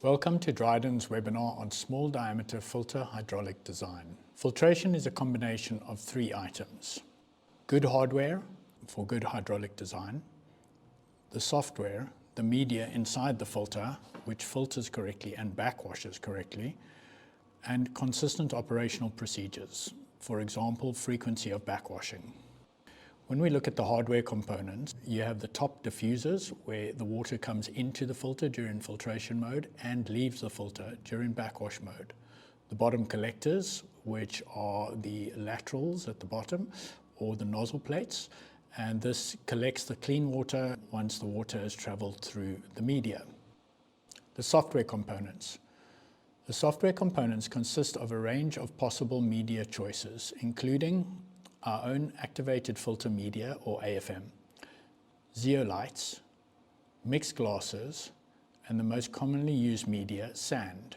Welcome to Dryden's webinar on small diameter filter hydraulic design. Filtration is a combination of three items: good hardware for good hydraulic design, the software, the media inside the filter, which filters correctly and backwashes correctly, and consistent operational procedures, for example, frequency of backwashing. When we look at the hardware components, you have the top diffusers where the water comes into the filter during filtration mode and leaves the filter during backwash mode. The bottom collectors, which are the laterals at the bottom or the nozzle plates, and this collects the clean water once the water has traveled through the media. The software components. The software components consist of a range of possible media choices, including our own activated filter media or AFM, zeolites, mixed glasses, and the most commonly used media, sand.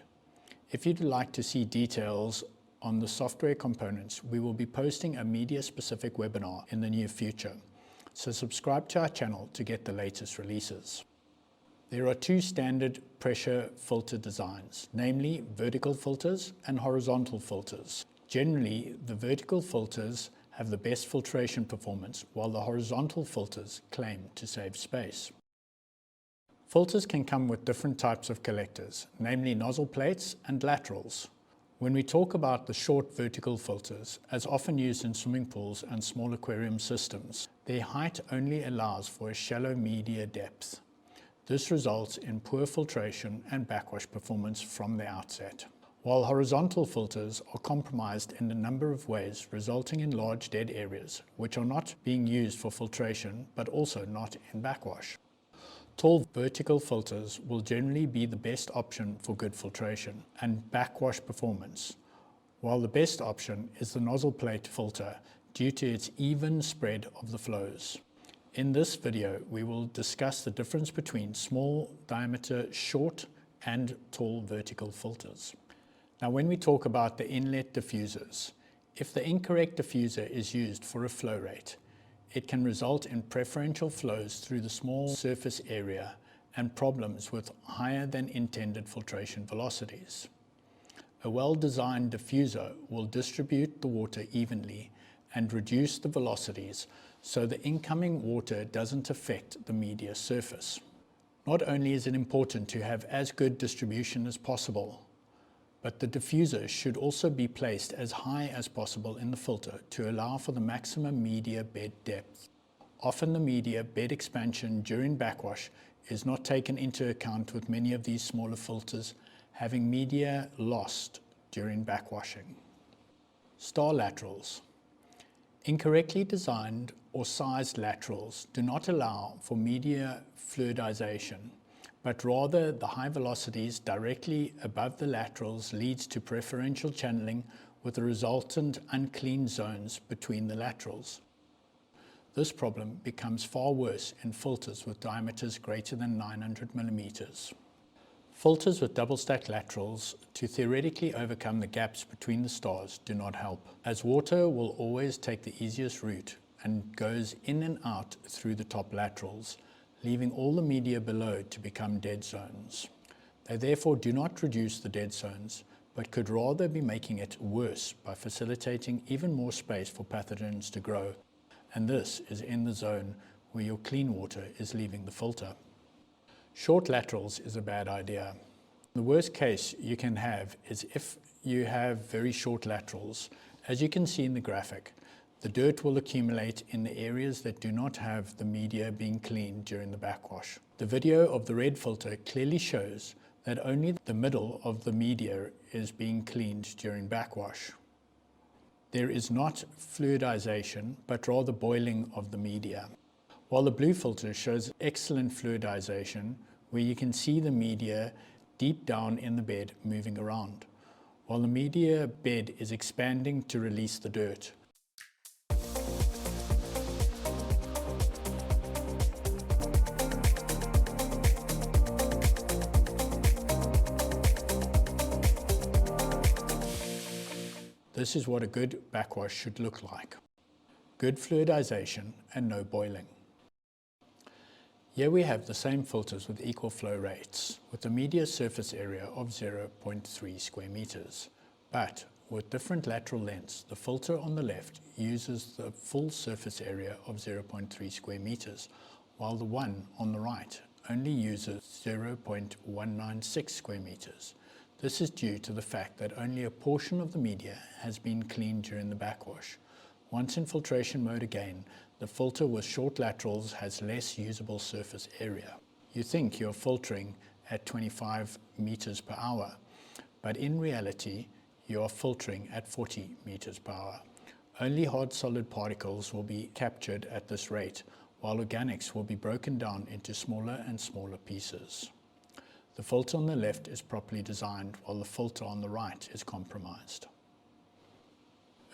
If you'd like to see details on the software components, we will be posting a media-specific webinar in the near future, so subscribe to our channel to get the latest releases. There are two standard pressure filter designs, namely vertical filters and horizontal filters. Generally, the vertical filters have the best filtration performance, while the horizontal filters claim to save space. Filters can come with different types of collectors, namely nozzle plates and laterals. When we talk about the short vertical filters, as often used in swimming pools and small aquarium systems, their height only allows for a shallow media depth. This results in poor filtration and backwash performance from the outset. While horizontal filters are compromised in a number of ways, resulting in large dead areas, which are not being used for filtration, but also not in backwash. Tall vertical filters will generally be the best option for good filtration and backwash performance, while the best option is the nozzle plate filter due to its even spread of the flows. In this video, we will discuss the difference between small diameter short and tall vertical filters. Now, when we talk about the inlet diffusers, if the incorrect diffuser is used for a flow rate, it can result in preferential flows through the small surface area and problems with higher than intended filtration velocities. A well-designed diffuser will distribute the water evenly and reduce the velocities so the incoming water doesn't affect the media surface. Not only is it important to have as good distribution as possible, but the diffuser should also be placed as high as possible in the filter to allow for the maximum media bed depth. Often the media bed expansion during backwash is not taken into account, with many of these smaller filters having media lost during backwashing. Star laterals. Incorrectly designed or sized laterals do not allow for media fluidization, but rather the high velocities directly above the laterals leads to preferential channeling with the resultant unclean zones between the laterals. This problem becomes far worse in filters with diameters greater than 900 millimeters. Filters with double-stacked laterals to theoretically overcome the gaps between the stars do not help, as water will always take the easiest route and goes in and out through the top laterals, leaving all the media below to become dead zones. They therefore do not reduce the dead zones, but could rather be making it worse by facilitating even more space for pathogens to grow, and this is in the zone where your clean water is leaving the filter. Short laterals is a bad idea. The worst case you can have is if you have very short laterals. As you can see in the graphic, the dirt will accumulate in the areas that do not have the media being cleaned during the backwash. The video of the red filter clearly shows that only the middle of the media is being cleaned during backwash. There is not fluidization, but rather boiling of the media. While the blue filter shows excellent fluidization, where you can see the media deep down in the bed moving around, while the media bed is expanding to release the dirt. This is what a good backwash should look like. Good fluidization and no boiling. Here we have the same filters with equal flow rates, with a media surface area of 0.3 square meters. But with different lateral lengths, the filter on the left uses the full surface area of 0.3 square meters, while the one on the right only uses 0.196 square meters. This is due to the fact that only a portion of the media has been cleaned during the backwash. Once in filtration mode again, the filter with short laterals has less usable surface area. You think you're filtering at 25 meters per hour, but in reality, you are filtering at 40 meters per hour. Only hard solid particles will be captured at this rate, while organics will be broken down into smaller and smaller pieces. The filter on the left is properly designed, while the filter on the right is compromised.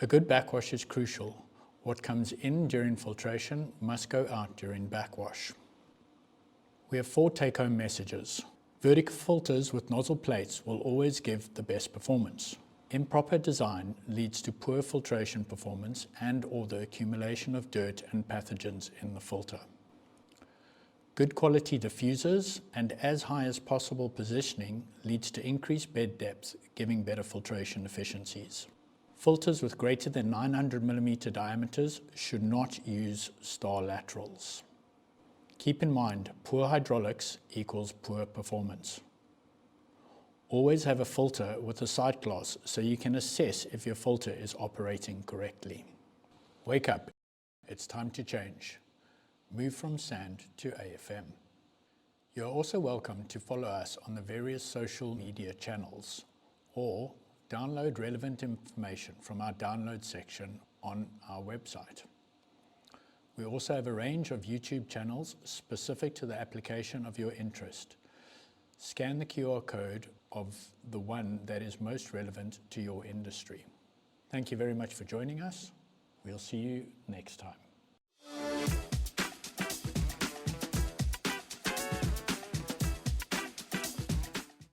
A good backwash is crucial. What comes in during filtration must go out during backwash. We have 4 take-home messages. Vertical filters with nozzle plates will always give the best performance. Improper design leads to poor filtration performance and/or the accumulation of dirt and pathogens in the filter. Good quality diffusers and as high as possible positioning leads to increased bed depth, giving better filtration efficiencies. Filters with greater than 900 mm diameters should not use star laterals. Keep in mind, poor hydraulics equals poor performance. Always have a filter with a sight glass so you can assess if your filter is operating correctly. Wake up, it's time to change. Move from sand to AFM. You're also welcome to follow us on the various social media channels or download relevant information from our download section on our website. We also have a range of YouTube channels specific to the application of your interest. Scan the QR code of the one that is most relevant to your industry. Thank you very much for joining us. We'll see you next time.